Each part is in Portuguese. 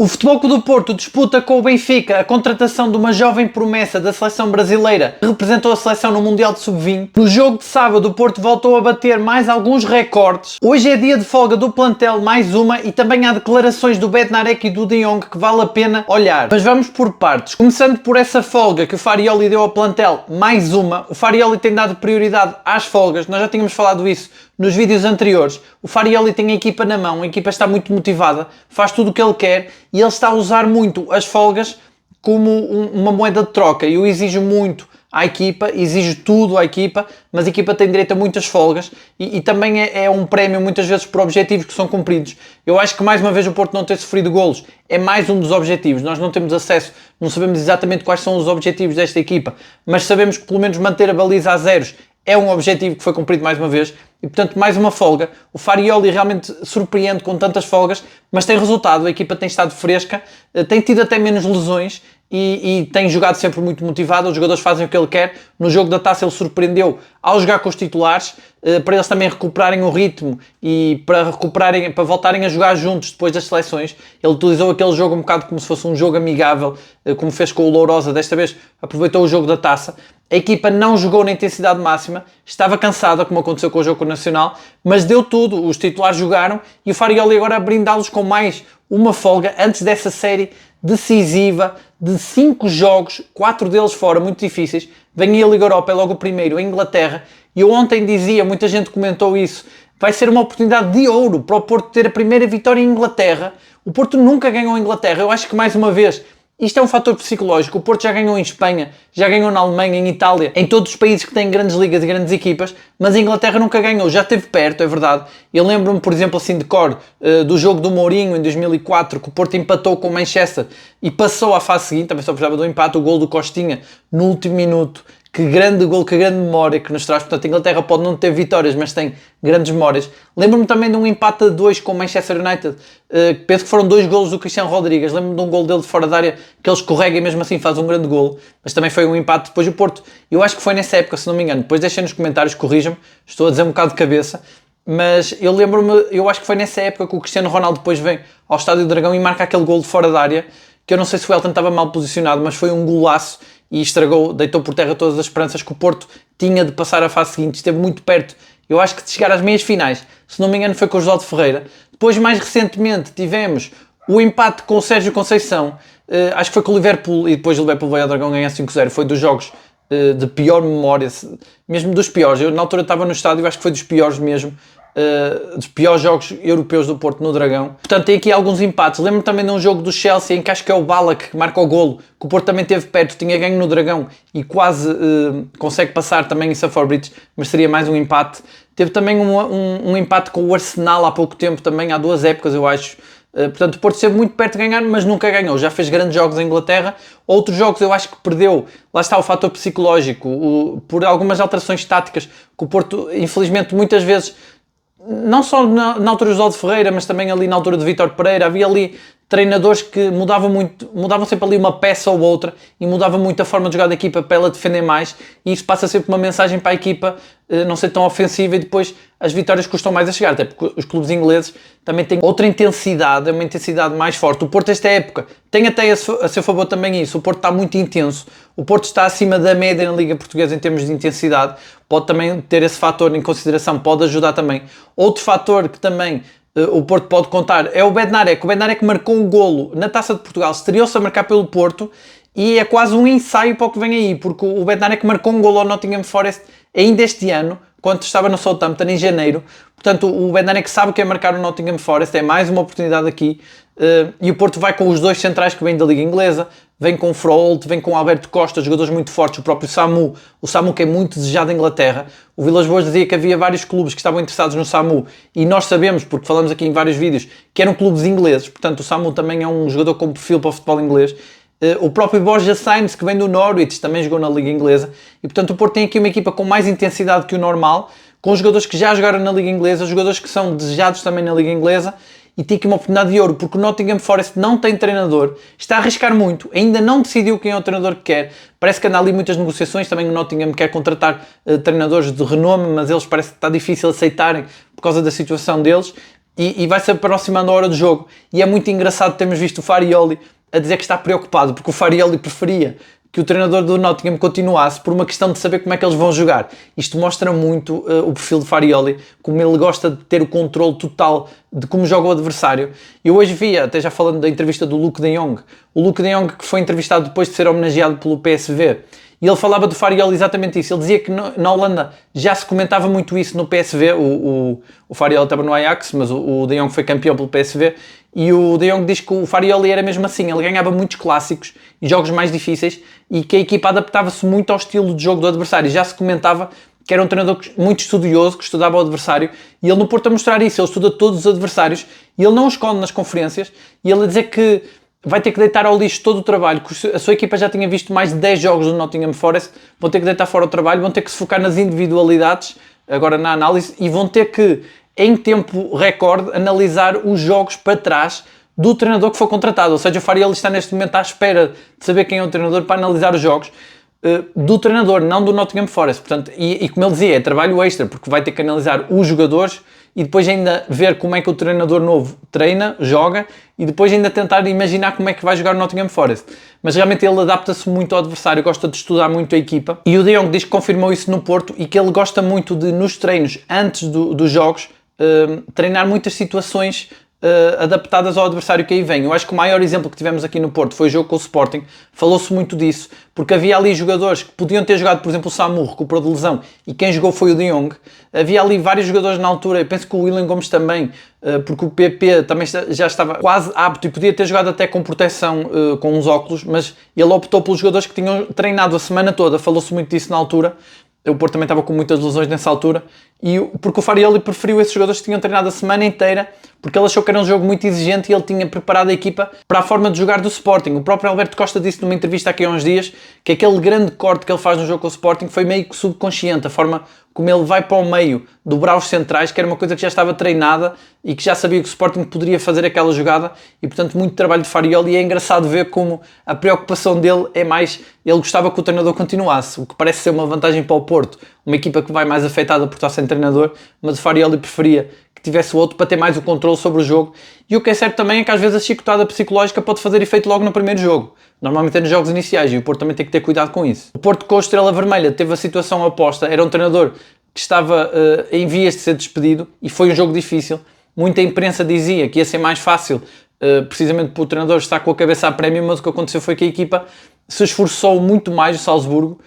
O Futebol Clube do Porto disputa com o Benfica a contratação de uma jovem promessa da seleção brasileira que representou a seleção no Mundial de Sub-20. No jogo de sábado, o Porto voltou a bater mais alguns recordes. Hoje é dia de folga do plantel, mais uma, e também há declarações do Bednarek e do De Jong que vale a pena olhar. Mas vamos por partes. Começando por essa folga que o Farioli deu ao plantel, mais uma. O Farioli tem dado prioridade às folgas, nós já tínhamos falado isso nos vídeos anteriores. O Farioli tem a equipa na mão, a equipa está muito motivada, faz tudo o que ele quer e ele está a usar muito as folgas como uma moeda de troca. Eu exijo muito à equipa, exijo tudo à equipa, mas a equipa tem direito a muitas folgas e também é um prémio muitas vezes por objetivos que são cumpridos. Eu acho que mais uma vez o Porto não ter sofrido golos é mais um dos objetivos. Nós não temos acesso, não sabemos exatamente quais são os objetivos desta equipa, mas sabemos que pelo menos manter a baliza a zeros é um objetivo que foi cumprido mais uma vez e, portanto, mais uma folga. O Farioli realmente surpreende com tantas folgas, mas tem resultado, a equipa tem estado fresca, tem tido até menos lesões e tem jogado sempre muito motivado, os jogadores fazem o que ele quer. No jogo da Taça ele surpreendeu ao jogar com os titulares, para eles também recuperarem o ritmo e para voltarem a jogar juntos depois das seleções. Ele utilizou aquele jogo um bocado como se fosse um jogo amigável, como fez com o Lourosa, desta vez aproveitou o jogo da Taça. A equipa não jogou na intensidade máxima, estava cansada, como aconteceu com o jogo nacional, mas deu tudo, os titulares jogaram e o Farioli agora a brindá-los com mais uma folga antes dessa série decisiva de 5 jogos, 4 deles fora, muito difíceis. Vem aí a Liga Europa, é logo o primeiro, a Inglaterra, e eu ontem dizia, muita gente comentou isso, vai ser uma oportunidade de ouro para o Porto ter a primeira vitória em Inglaterra. O Porto nunca ganhou em Inglaterra, eu acho que mais uma vez isto é um fator psicológico. O Porto já ganhou em Espanha, já ganhou na Alemanha, em Itália, em todos os países que têm grandes ligas e grandes equipas, mas a Inglaterra nunca ganhou, já esteve perto, é verdade. Eu lembro-me, por exemplo, assim de cor, do jogo do Mourinho em 2004, que o Porto empatou com o Manchester e passou à fase seguinte, também só precisava do empate, o gol do Costinha no último minuto. Que grande gol, que grande memória que nos traz. Portanto, a Inglaterra pode não ter vitórias, mas tem grandes memórias. Lembro-me também de um empate a 2 com o Manchester United. Penso que foram 2 golos do Cristiano Rodrigues. Lembro-me de um gol dele de fora da área, que ele escorrega e mesmo assim faz um grande gol. Mas também foi um empate depois do Porto. Eu acho que foi nessa época, se não me engano. Depois deixem nos comentários, corrijam-me. Estou a dizer um bocado de cabeça. Mas eu lembro-me, eu acho que foi nessa época que o Cristiano Ronaldo depois vem ao Estádio do Dragão e marca aquele gol de fora da área, que eu não sei se o Elton estava mal posicionado, mas foi um golaço e estragou, deitou por terra todas as esperanças que o Porto tinha de passar à fase seguinte. Esteve muito perto, eu acho que de chegar às meias finais, se não me engano foi com o José de Ferreira. Depois, mais recentemente, tivemos o empate com o Sérgio Conceição, acho que foi com o Liverpool, e depois o Liverpool veio ao Dragão ganhar 5-0, foi dos jogos de pior memória, mesmo dos piores. Eu na altura estava no estádio, acho que foi dos piores mesmo, dos piores jogos europeus do Porto no Dragão. Portanto, tem aqui alguns empates. Lembro-me também de um jogo do Chelsea em que acho que é o Ballack que marca o golo, que o Porto também teve perto, tinha ganho no Dragão e quase consegue passar também em Stamford Bridge, mas seria mais um empate. Teve também um empate com o Arsenal há pouco tempo também, há 2 épocas eu acho. Portanto, o Porto esteve muito perto de ganhar, mas nunca ganhou. Já fez grandes jogos em Inglaterra. Outros jogos eu acho que perdeu. Lá está o fator psicológico, por algumas alterações táticas que o Porto, infelizmente, muitas vezes, não só na altura do José de Ferreira, mas também ali na altura de Vítor Pereira, havia ali treinadores que mudavam sempre ali uma peça ou outra e mudavam muito a forma de jogar da equipa para ela defender mais, e isso passa sempre uma mensagem para a equipa não ser tão ofensiva e depois as vitórias custam mais a chegar, até porque os clubes ingleses também têm outra intensidade, é uma intensidade mais forte. O Porto esta época tem até a seu favor também isso, o Porto está muito intenso, o Porto está acima da média na Liga Portuguesa em termos de intensidade, pode também ter esse fator em consideração, pode ajudar também. Outro fator que também o Porto pode contar é o Bednarek. O Bednarek marcou um golo na Taça de Portugal, estreou-se a marcar pelo Porto e é quase um ensaio para o que vem aí, porque o Bednarek marcou um golo ao Nottingham Forest ainda este ano, quando estava no Southampton em janeiro. Portanto, o Bednarek sabe que é marcar o Nottingham Forest, é mais uma oportunidade aqui. E o Porto vai com os 2 centrais que vêm da Liga Inglesa, vem com o Froholt, vem com o Alberto Costa, jogadores muito fortes, o próprio Samu, o Samu que é muito desejado em Inglaterra. O Vilas Boas dizia que havia vários clubes que estavam interessados no Samu e nós sabemos, porque falamos aqui em vários vídeos, que eram clubes ingleses, portanto o Samu também é um jogador com perfil para o futebol inglês. O próprio Borja Sainz, que vem do Norwich, também jogou na Liga Inglesa, e portanto o Porto tem aqui uma equipa com mais intensidade que o normal, com jogadores que já jogaram na Liga Inglesa, jogadores que são desejados também na Liga Inglesa, e tem aqui uma oportunidade de ouro, porque o Nottingham Forest não tem treinador, está a arriscar muito, ainda não decidiu quem é o treinador que quer, parece que anda ali muitas negociações, também o Nottingham quer contratar treinadores de renome, mas eles parece que está difícil aceitarem por causa da situação deles, e vai-se aproximando a hora do jogo. E é muito engraçado termos visto o Farioli a dizer que está preocupado, porque o Farioli preferia que o treinador do Nottingham continuasse por uma questão de saber como é que eles vão jogar. Isto mostra muito o perfil de Farioli, como ele gosta de ter o controle total de como joga o adversário. Eu hoje vi, até já falando da entrevista do Luuk de Jong, o Luuk de Jong que foi entrevistado depois de ser homenageado pelo PSV, e ele falava do Farioli exatamente isso. Ele dizia que na Holanda já se comentava muito isso no PSV. O Farioli estava no Ajax, mas o De Jong foi campeão pelo PSV. E o De Jong diz que o Farioli era mesmo assim. Ele ganhava muitos clássicos e jogos mais difíceis e que a equipa adaptava-se muito ao estilo de jogo do adversário. Já se comentava que era um treinador muito estudioso, que estudava o adversário. E ele no Porto a mostrar isso. Ele estuda todos os adversários e ele não os esconde nas conferências. E ele a dizer que vai ter que deitar ao lixo todo o trabalho, que a sua equipa já tinha visto mais de 10 jogos do Nottingham Forest, vão ter que deitar fora o trabalho, vão ter que se focar nas individualidades, agora na análise, e vão ter que, em tempo recorde, analisar os jogos para trás do treinador que foi contratado. Ou seja, o Farioli está neste momento à espera de saber quem é o treinador para analisar os jogos do treinador, não do Nottingham Forest. Portanto, e como ele dizia, é trabalho extra, porque vai ter que analisar os jogadores e depois ainda ver como é que o treinador novo treina, joga, e depois ainda tentar imaginar como é que vai jogar o Nottingham Forest. Mas realmente ele adapta-se muito ao adversário, gosta de estudar muito a equipa, e o De Jong diz que confirmou isso no Porto e que ele gosta muito de, nos treinos, antes dos jogos, treinar muitas situações adaptadas ao adversário que aí vem. Eu acho que o maior exemplo que tivemos aqui no Porto foi o jogo com o Sporting. Falou-se muito disso, porque havia ali jogadores que podiam ter jogado, por exemplo, o Samu recuperou de lesão e quem jogou foi o De Jong. Havia ali vários jogadores na altura, eu penso que o William Gomes também, porque o PP também já estava quase apto e podia ter jogado até com proteção, com uns óculos, mas ele optou pelos jogadores que tinham treinado a semana toda. Falou-se muito disso na altura. O Porto também estava com muitas lesões nessa altura, porque o Farioli preferiu esses jogadores que tinham treinado a semana inteira, porque ele achou que era um jogo muito exigente e ele tinha preparado a equipa para a forma de jogar do Sporting. O próprio Alberto Costa disse numa entrevista aqui há uns dias que aquele grande corte que ele faz no jogo com o Sporting foi meio que subconsciente, a forma como ele vai para o meio, dobrar os centrais, que era uma coisa que já estava treinada e que já sabia que o Sporting poderia fazer aquela jogada, e portanto muito trabalho de Farioli. E é engraçado ver como a preocupação dele é mais, ele gostava que o treinador continuasse, o que parece ser uma vantagem para o Porto, uma equipa que vai mais afetada por estar sem treinador, mas o Farioli preferia que tivesse o outro para ter mais o controle sobre o jogo. E o que é certo também é que às vezes a chicotada psicológica pode fazer efeito logo no primeiro jogo, normalmente é nos jogos iniciais, e o Porto também tem que ter cuidado com isso. O Porto com a Estrela Vermelha teve a situação oposta, era um treinador que estava em vias de ser despedido e foi um jogo difícil. Muita imprensa dizia que ia ser mais fácil, precisamente por o treinador estar com a cabeça a prémio, mas o que aconteceu foi que a equipa se esforçou muito mais, o Salzburgo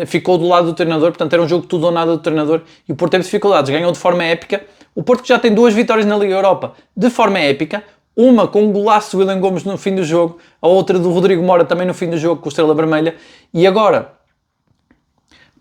ficou do lado do treinador, portanto era um jogo tudo ou nada do treinador, e o Porto teve dificuldades, ganhou de forma épica. O Porto que já tem 2 vitórias na Liga Europa de forma épica, uma com um golaço do William Gomes no fim do jogo, a outra do Rodrigo Mora também no fim do jogo com o Estrela Vermelha, e agora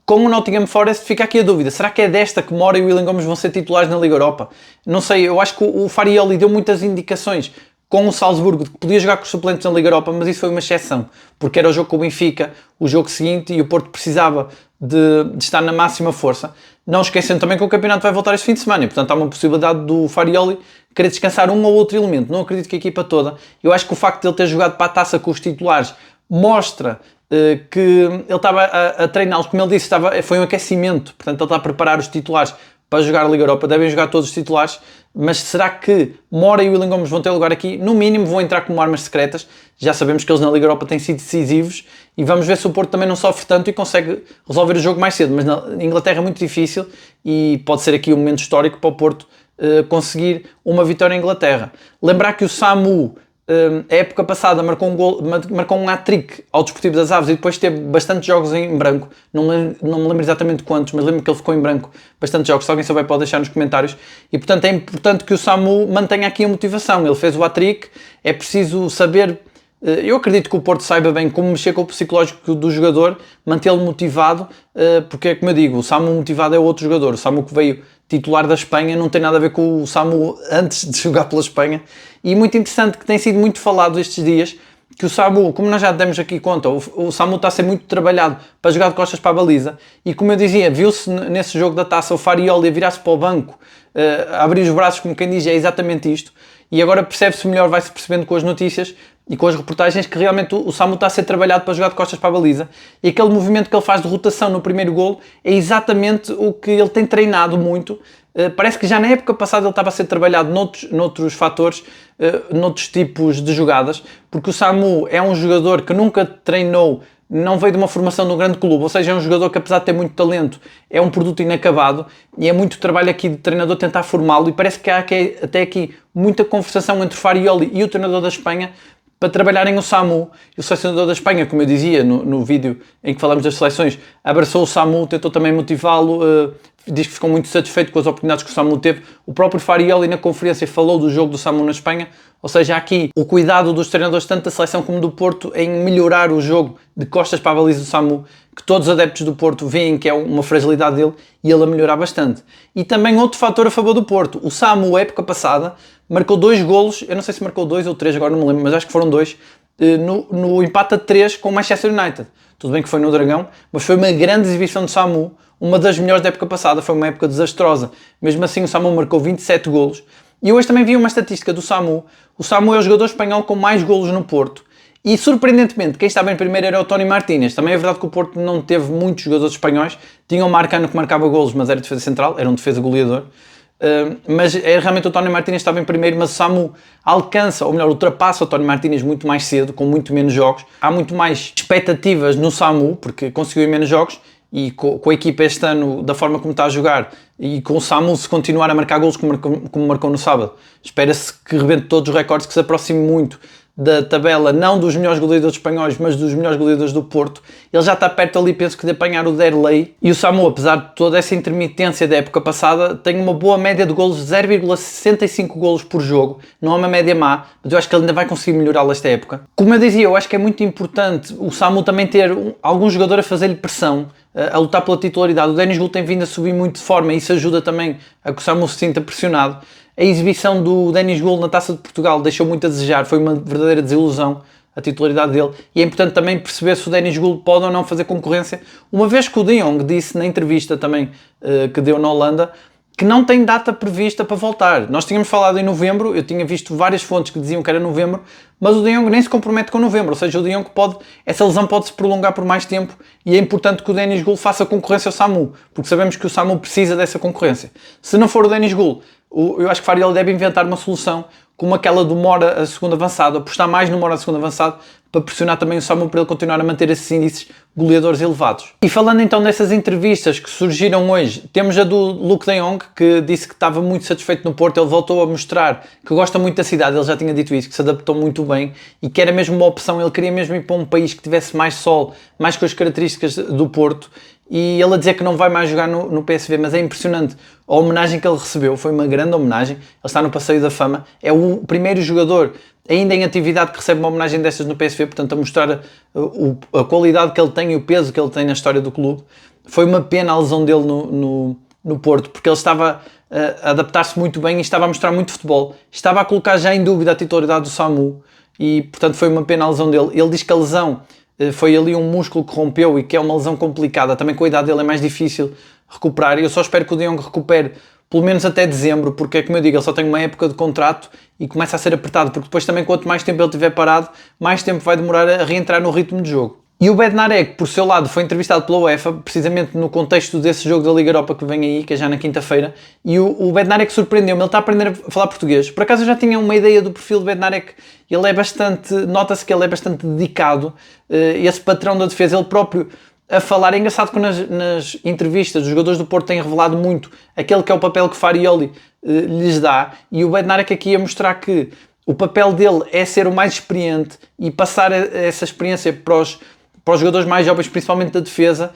com o Nottingham Forest fica aqui a dúvida, será que é desta que Mora e o William Gomes vão ser titulares na Liga Europa? Não sei, eu acho que o Farioli deu muitas indicações com o Salzburgo de que podia jogar com os suplentes na Liga Europa, mas isso foi uma exceção, porque era o jogo com o Benfica, o jogo seguinte, e o Porto precisava de estar na máxima força. Não esquecendo também que o campeonato vai voltar este fim de semana, e portanto há uma possibilidade do Farioli querer descansar um ou outro elemento. Não acredito que a equipa toda. Eu acho que o facto de ele ter jogado para a taça com os titulares mostra que ele estava a treiná-los, como ele disse, foi um aquecimento, portanto ele está a preparar os titulares para jogar a Liga Europa, devem jogar todos os titulares, mas será que Mora e William Gomes vão ter lugar aqui? No mínimo vão entrar como armas secretas, já sabemos que eles na Liga Europa têm sido decisivos, e vamos ver se o Porto também não sofre tanto e consegue resolver o jogo mais cedo, mas na Inglaterra é muito difícil e pode ser aqui um momento histórico para o Porto conseguir uma vitória em Inglaterra. Lembrar que o Samu, a época passada, marcou um hat-trick ao Desportivo das Aves e depois teve bastantes jogos em branco. Não me lembro exatamente quantos, mas lembro que ele ficou em branco bastantes jogos. Se alguém souber pode deixar nos comentários. E portanto é importante que o Samu mantenha aqui a motivação. Ele fez o hat-trick, é preciso saber. Eu acredito que o Porto saiba bem como mexer com o psicológico do jogador, mantê-lo motivado, porque é como eu digo, o Samu motivado é outro jogador. O Samu que veio titular da Espanha não tem nada a ver com o Samu antes de jogar pela Espanha. E muito interessante que tem sido muito falado estes dias, que o Samu, como nós já demos aqui conta, o Samu está a ser muito trabalhado para jogar de costas para a baliza, e como eu dizia, viu-se nesse jogo da taça o Farioli a virar-se para o banco, a abrir os braços, como quem diz, é exatamente isto, e agora percebe-se melhor, vai-se percebendo com as notícias e com as reportagens que realmente o Samu está a ser trabalhado para jogar de costas para a baliza, e aquele movimento que ele faz de rotação no primeiro golo é exatamente o que ele tem treinado muito Parece que já na época passada ele estava a ser trabalhado noutros fatores, noutros tipos de jogadas, porque o Samu é um jogador que nunca treinou, não veio de uma formação no grande clube, ou seja, é um jogador que apesar de ter muito talento, é um produto inacabado e é muito trabalho aqui de treinador tentar formá-lo, e parece que há até aqui muita conversação entre o Farioli e o treinador da Espanha para trabalharem o Samu. E o selecionador da Espanha, como eu dizia no vídeo em que falamos das seleções, abraçou o Samu, tentou também motivá-lo, diz que ficou muito satisfeito com as oportunidades que o Samu teve. O próprio Farioli na conferência falou do jogo do Samu na Espanha, ou seja, há aqui o cuidado dos treinadores tanto da seleção como do Porto em melhorar o jogo de costas para a baliza do Samu, que todos os adeptos do Porto veem que é uma fragilidade dele e ele a melhorar bastante. E também outro fator a favor do Porto, o Samu, época passada, marcou 2 golos, eu não sei se marcou 2 ou 3, agora não me lembro, mas acho que foram 2, no empate a 3 com o Manchester United. Tudo bem que foi no Dragão, mas foi uma grande exibição do Samu, uma das melhores da época passada, foi uma época desastrosa. Mesmo assim o Samu marcou 27 golos. E hoje também vi uma estatística do Samu. O Samu é o jogador espanhol com mais golos no Porto. E surpreendentemente, quem estava em primeiro era o Tony Martínez. Também é verdade que o Porto não teve muitos jogadores espanhóis. Tinha o Marcano que marcava golos, mas era defesa central, era um defesa goleador. Mas é realmente o Tony Martínez estava em primeiro, mas o Samu alcança, ou melhor, ultrapassa o Tony Martínez muito mais cedo, com muito menos jogos. Há muito mais expectativas no Samu, porque conseguiu em menos jogos, e com a equipa este ano, da forma como está a jogar, e com o Samu se continuar a marcar golos como marcou no sábado, espera-se que rebente todos os recordes, que se aproxime muito da tabela, não dos melhores goleadores espanhóis, mas dos melhores goleadores do Porto. Ele já está perto ali, penso que de apanhar o Derlei. E o Samu, apesar de toda essa intermitência da época passada, tem uma boa média de golos, 0,65 golos por jogo. Não é uma média má, mas eu acho que ele ainda vai conseguir melhorá-la esta época. Como eu dizia, eu acho que é muito importante o Samu também ter algum jogador a fazer-lhe pressão, a lutar pela titularidade. O Denis Goul tem vindo a subir muito de forma e isso ajuda também a que o Samu se sinta pressionado. A exibição do Denis Goul na Taça de Portugal deixou muito a desejar, foi uma verdadeira desilusão a titularidade dele, e é importante também perceber se o Denis Goul pode ou não fazer concorrência, uma vez que o De Jong disse na entrevista também que deu na Holanda, que não tem data prevista para voltar. Nós tínhamos falado em novembro, eu tinha visto várias fontes que diziam que era novembro, mas o De Jong nem se compromete com novembro, ou seja, o De Jong essa lesão pode se prolongar por mais tempo, e é importante que o Denis Goul faça concorrência ao Samu, porque sabemos que o Samu precisa dessa concorrência. Se não for o Denis Goul, eu acho que o Farioli deve inventar uma solução como aquela do Mora a segundo avançado, apostar mais no Mora a segundo avançado, para pressionar também o Samu para ele continuar a manter esses índices goleadores elevados. E falando então dessas entrevistas que surgiram hoje, temos a do Luuk de Jong, que disse que estava muito satisfeito no Porto. Ele voltou a mostrar que gosta muito da cidade, ele já tinha dito isso, que se adaptou muito bem e que era mesmo uma opção, ele queria mesmo ir para um país que tivesse mais sol, mais com as características do Porto. E ele a dizer que não vai mais jogar no PSV, mas é impressionante a homenagem que ele recebeu, foi uma grande homenagem. Ele está no Passeio da Fama, é o primeiro jogador ainda em atividade que recebe uma homenagem destas no PSV, portanto a mostrar a qualidade que ele tem e o peso que ele tem na história do clube. Foi uma pena a lesão dele no Porto, porque ele estava a adaptar-se muito bem e estava a mostrar muito futebol, estava a colocar já em dúvida a titularidade do Samu e portanto foi uma pena a lesão dele. Ele diz que a lesão foi ali um músculo que rompeu e que é uma lesão complicada, também com a idade dele é mais difícil recuperar, e eu só espero que o De Jong recupere pelo menos até dezembro, porque é como eu digo, ele só tem uma época de contrato e começa a ser apertado, porque depois também quanto mais tempo ele tiver parado, mais tempo vai demorar a reentrar no ritmo de jogo. E o Bednarek, por seu lado, foi entrevistado pela UEFA, precisamente no contexto desse jogo da Liga Europa que vem aí, que é já na quinta-feira, e o Bednarek surpreendeu-me, ele está a aprender a falar português. Por acaso eu já tinha uma ideia do perfil do Bednarek, ele é bastante, nota-se que ele é bastante dedicado, esse patrão da defesa, ele próprio a falar. É engraçado que nas entrevistas os jogadores do Porto têm revelado muito aquele que é o papel que Farioli lhes dá, e o Bednarek aqui a mostrar que o papel dele é ser o mais experiente e passar essa experiência para os jogadores mais jovens, principalmente da defesa,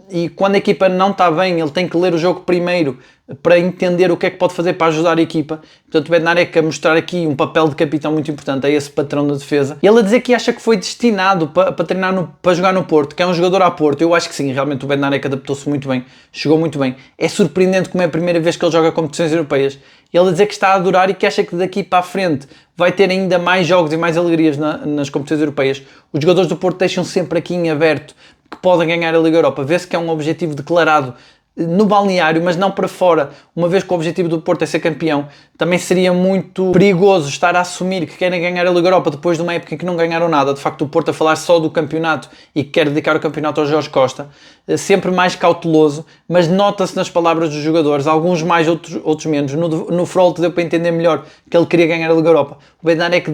e quando a equipa não está bem, ele tem que ler o jogo primeiro para entender o que é que pode fazer para ajudar a equipa. Portanto, o Bednarek a mostrar aqui um papel de capitão muito importante a esse patrão da defesa. E ele a dizer que acha que foi destinado para treinar, para jogar no Porto, que é um jogador a Porto. Eu acho que sim, realmente o Bednarek adaptou-se muito bem, chegou muito bem. É surpreendente como é a primeira vez que ele joga competições europeias. Ele a dizer que está a adorar e que acha que daqui para a frente vai ter ainda mais jogos e mais alegrias nas competições europeias. Os jogadores do Porto deixam sempre aqui em aberto que podem ganhar a Liga Europa. Vê-se que é um objetivo declarado no balneário, mas não para fora, uma vez que o objetivo do Porto é ser campeão, também seria muito perigoso estar a assumir que querem ganhar a Liga Europa depois de uma época em que não ganharam nada. De facto, o Porto a falar só do campeonato e que quer dedicar o campeonato ao Jorge Costa, sempre mais cauteloso, mas nota-se nas palavras dos jogadores, alguns mais, outros menos. No Frollo deu para entender melhor que ele queria ganhar a Liga Europa. O Bednar é que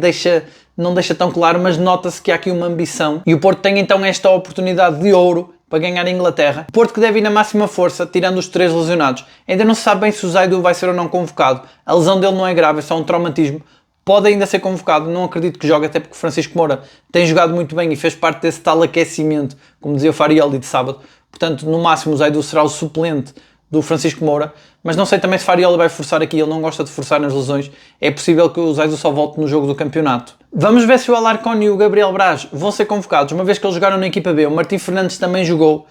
não deixa tão claro, mas nota-se que há aqui uma ambição e o Porto tem então esta oportunidade de ouro para ganhar a Inglaterra. O Porto que deve ir na máxima força, tirando os 3 lesionados. Ainda não se sabe bem se o Zaidu vai ser ou não convocado. A lesão dele não é grave, é só um traumatismo. Pode ainda ser convocado, não acredito que jogue, até porque o Francisco Moura tem jogado muito bem e fez parte desse tal aquecimento, como dizia o Farioli de sábado. Portanto, no máximo o Zaidu será o suplente do Francisco Moura, mas não sei também se Farioli vai forçar aqui, ele não gosta de forçar nas lesões. É possível que o Zaidu só volte no jogo do campeonato. Vamos ver se o Alarcón e o Gabriel Braz vão ser convocados, uma vez que eles jogaram na equipa B. O Martim Fernandes também jogou,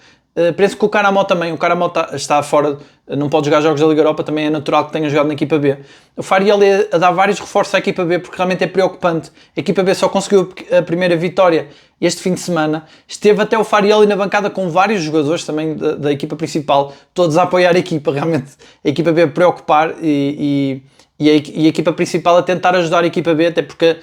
penso que o Caramó também. O Caramó está fora, não pode jogar jogos da Liga Europa, também é natural que tenha jogado na equipa B. O Farioli a dar vários reforços à equipa B, porque realmente é preocupante. A equipa B só conseguiu a primeira vitória este fim de semana. Esteve até o Farioli na bancada com vários jogadores também da equipa principal, todos a apoiar a equipa. Realmente a equipa B a preocupar e a equipa principal a tentar ajudar a equipa B, até porque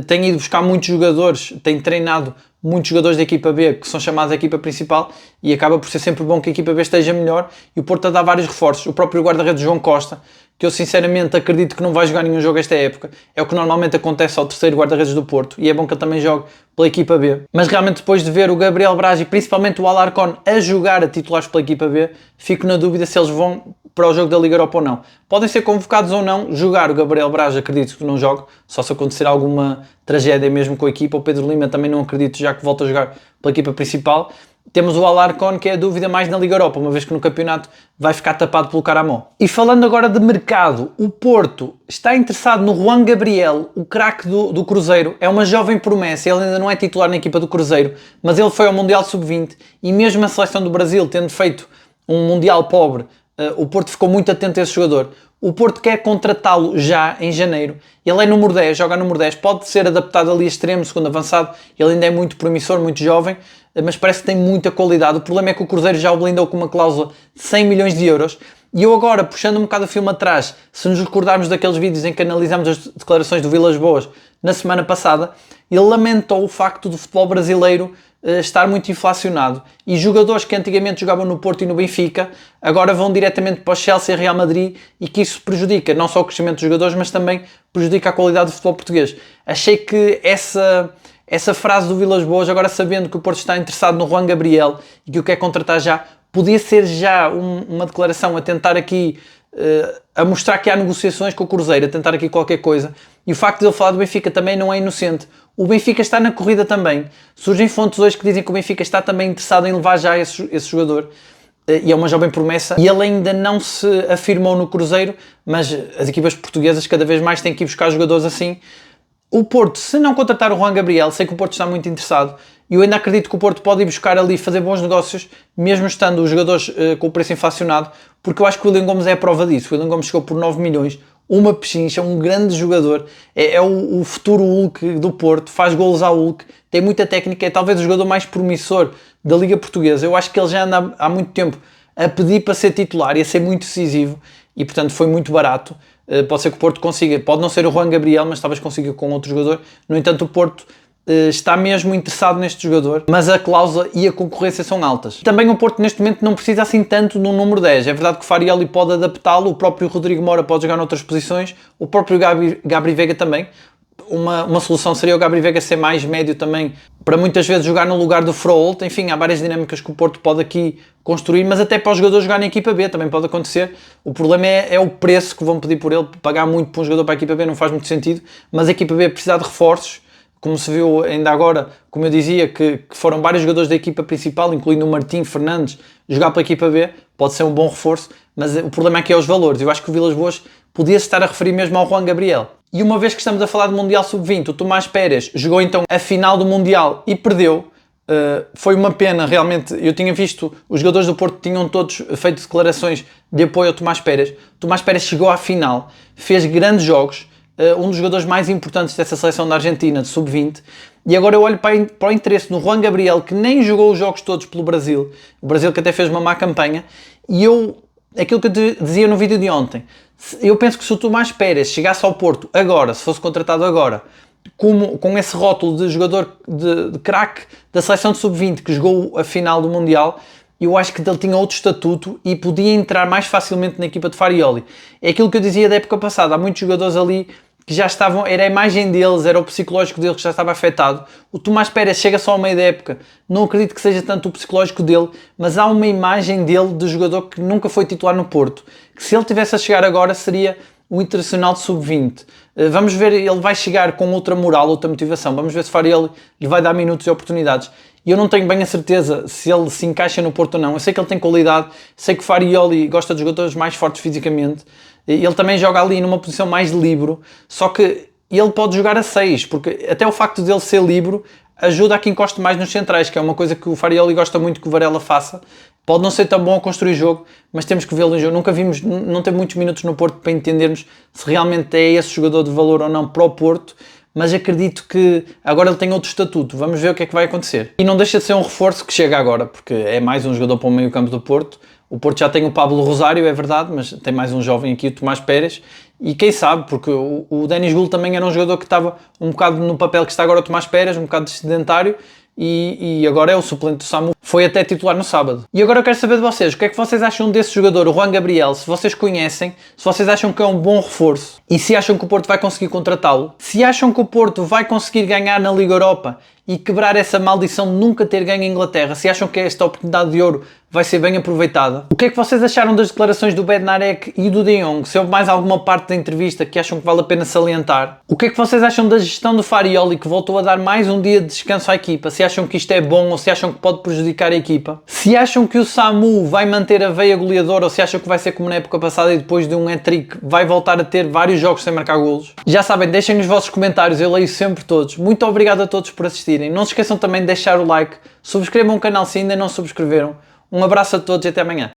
tem ido buscar muitos jogadores, tem treinado muitos jogadores da equipa B que são chamados à equipa principal e acaba por ser sempre bom que a equipa B esteja melhor. E o Porto a dar vários reforços. O próprio guarda-redes João Costa, que eu sinceramente acredito que não vai jogar nenhum jogo esta época, é o que normalmente acontece ao terceiro guarda-redes do Porto, e é bom que ele também jogue pela equipa B. Mas realmente depois de ver o Gabriel Braz e principalmente o Alarcón a jogar a titulares pela equipa B, fico na dúvida se eles vão para o jogo da Liga Europa ou não. Podem ser convocados ou não. Jogar o Gabriel Braz acredito que não jogue, só se acontecer alguma tragédia mesmo com a equipa. O Pedro Lima também não acredito, já que volta a jogar pela equipa principal. Temos o Alarcón, que é a dúvida mais na Liga Europa, uma vez que no campeonato vai ficar tapado pelo Caramó. E falando agora de mercado, o Porto está interessado no Juan Gabriel, o craque do Cruzeiro. É uma jovem promessa, ele ainda não é titular na equipa do Cruzeiro, mas ele foi ao Mundial Sub-20 e mesmo a seleção do Brasil, tendo feito um Mundial pobre, o Porto ficou muito atento a esse jogador. O Porto quer contratá-lo já em janeiro. Ele é número 10, joga número 10, pode ser adaptado ali a extremo, segundo avançado. Ele ainda é muito promissor, muito jovem, mas parece que tem muita qualidade. O problema é que o Cruzeiro já o blindou com uma cláusula de 100 milhões de euros. E eu agora, puxando um bocado o filme atrás, se nos recordarmos daqueles vídeos em que analisamos as declarações do Vilas Boas na semana passada, ele lamentou o facto do futebol brasileiro estar muito inflacionado e jogadores que antigamente jogavam no Porto e no Benfica agora vão diretamente para o Chelsea e Real Madrid, e que isso prejudica não só o crescimento dos jogadores, mas também prejudica a qualidade do futebol português. Achei que essa frase do Vilas Boas, agora sabendo que o Porto está interessado no Juan Gabriel e que o quer contratar já, podia ser já uma declaração a tentar aqui a mostrar que há negociações com o Cruzeiro, a tentar aqui qualquer coisa. E o facto de ele falar do Benfica também não é inocente. O Benfica está na corrida também. Surgem fontes hoje que dizem que o Benfica está também interessado em levar já esse jogador. E é uma jovem promessa. E ele ainda não se afirmou no Cruzeiro, mas as equipas portuguesas cada vez mais têm que ir buscar jogadores assim. O Porto, se não contratar o Juan Gabriel, sei que o Porto está muito interessado, e eu ainda acredito que o Porto pode ir buscar ali, fazer bons negócios, mesmo estando os jogadores com o preço inflacionado, porque eu acho que o William Gomes é a prova disso. O William Gomes chegou por 9 milhões, uma pechincha, um grande jogador, é o futuro Hulk do Porto, faz golos ao Hulk, tem muita técnica, é talvez o jogador mais promissor da Liga Portuguesa. Eu acho que ele já anda há muito tempo a pedir para ser titular e a ser muito decisivo, e portanto foi muito barato. Pode ser que o Porto consiga, pode não ser o Juan Gabriel, mas talvez consiga com outro jogador. No entanto, o Porto está mesmo interessado neste jogador, mas a cláusula e a concorrência são altas. Também o Porto neste momento não precisa assim tanto no número 10. É verdade que o Farioli pode adaptá-lo, o próprio Rodrigo Moura pode jogar noutras posições, o próprio Gabri Veiga também. Uma solução seria o Gabri Veiga ser mais médio também, para muitas vezes jogar no lugar do Frollo. Enfim, há várias dinâmicas que o Porto pode aqui construir, mas até para os jogadores jogar na equipa B também pode acontecer. O problema é o preço que vão pedir por ele. Pagar muito para um jogador para a equipa B não faz muito sentido, mas a equipa B precisa de reforços, como se viu ainda agora, como eu dizia, que foram vários jogadores da equipa principal, incluindo o Martim Fernandes, jogar pela equipa B, pode ser um bom reforço, mas o problema aqui é os valores. Eu acho que o Vilas Boas podia-se estar a referir mesmo ao Juan Gabriel. E uma vez que estamos a falar do Mundial Sub-20, o Tomás Pérez jogou então a final do Mundial e perdeu. Foi uma pena, realmente. Eu tinha visto, os jogadores do Porto tinham todos feito declarações de apoio ao Tomás Pérez. O Tomás Pérez chegou à final, fez grandes jogos, um dos jogadores mais importantes dessa seleção da Argentina, de Sub-20, E agora eu olho para o interesse no Juan Gabriel, que nem jogou os jogos todos pelo Brasil, o Brasil que até fez uma má campanha, e aquilo que eu dizia no vídeo de ontem, eu penso que se o Tomás Pérez chegasse ao Porto agora, se fosse contratado agora, com esse rótulo de jogador de craque da seleção de sub-20 que jogou a final do Mundial, eu acho que ele tinha outro estatuto e podia entrar mais facilmente na equipa de Farioli. É aquilo que eu dizia da época passada, há muitos jogadores ali que já estavam, era a imagem deles, era o psicológico deles que já estava afetado. O Tomás Pérez chega só ao meio da época, não acredito que seja tanto o psicológico dele, mas há uma imagem dele de jogador que nunca foi titular no Porto, que se ele tivesse a chegar agora seria o Internacional de Sub-20. Vamos ver, ele vai chegar com outra moral, outra motivação, vamos ver se Farioli lhe vai dar minutos e oportunidades. E eu não tenho bem a certeza se ele se encaixa no Porto ou não. Eu sei que ele tem qualidade, sei que Farioli gosta de jogadores mais fortes fisicamente, ele também joga ali numa posição mais de líbero, só que ele pode jogar a 6, porque até o facto dele ser líbero ajuda a que encoste mais nos centrais, que é uma coisa que o Farioli gosta muito que o Varela faça. Pode não ser tão bom a construir jogo, mas temos que vê-lo em jogo. Nunca vimos, não tem muitos minutos no Porto para entendermos se realmente é esse jogador de valor ou não para o Porto, mas acredito que agora ele tem outro estatuto. Vamos ver o que é que vai acontecer. E não deixa de ser um reforço que chega agora, porque é mais um jogador para o meio campo do Porto. O Porto já tem o Pablo Rosário, é verdade, mas tem mais um jovem aqui, o Tomás Pérez, e quem sabe, porque o Denis Gul também era um jogador que estava um bocado no papel que está agora o Tomás Pérez, um bocado sedentário, e agora é o suplente do Samu, foi até titular no sábado. E agora eu quero saber de vocês, o que é que vocês acham desse jogador, o Juan Gabriel, se vocês conhecem, se vocês acham que é um bom reforço, e se acham que o Porto vai conseguir contratá-lo, se acham que o Porto vai conseguir ganhar na Liga Europa e quebrar essa maldição de nunca ter ganho em Inglaterra, se acham que esta oportunidade de ouro vai ser bem aproveitada. O que é que vocês acharam das declarações do Bednarek e do De Jong? Se houve mais alguma parte da entrevista que acham que vale a pena salientar? O que é que vocês acham da gestão do Farioli, que voltou a dar mais um dia de descanso à equipa? Se acham que isto é bom ou se acham que pode prejudicar a equipa? Se acham que o Samu vai manter a veia goleadora ou se acham que vai ser como na época passada e depois de um hat-trick vai voltar a ter vários jogos sem marcar golos? Já sabem, deixem os vossos comentários, eu leio sempre todos. Muito obrigado a todos por assistirem. Não se esqueçam também de deixar o like, subscrevam o canal se ainda não subscreveram. Um abraço a todos e até amanhã.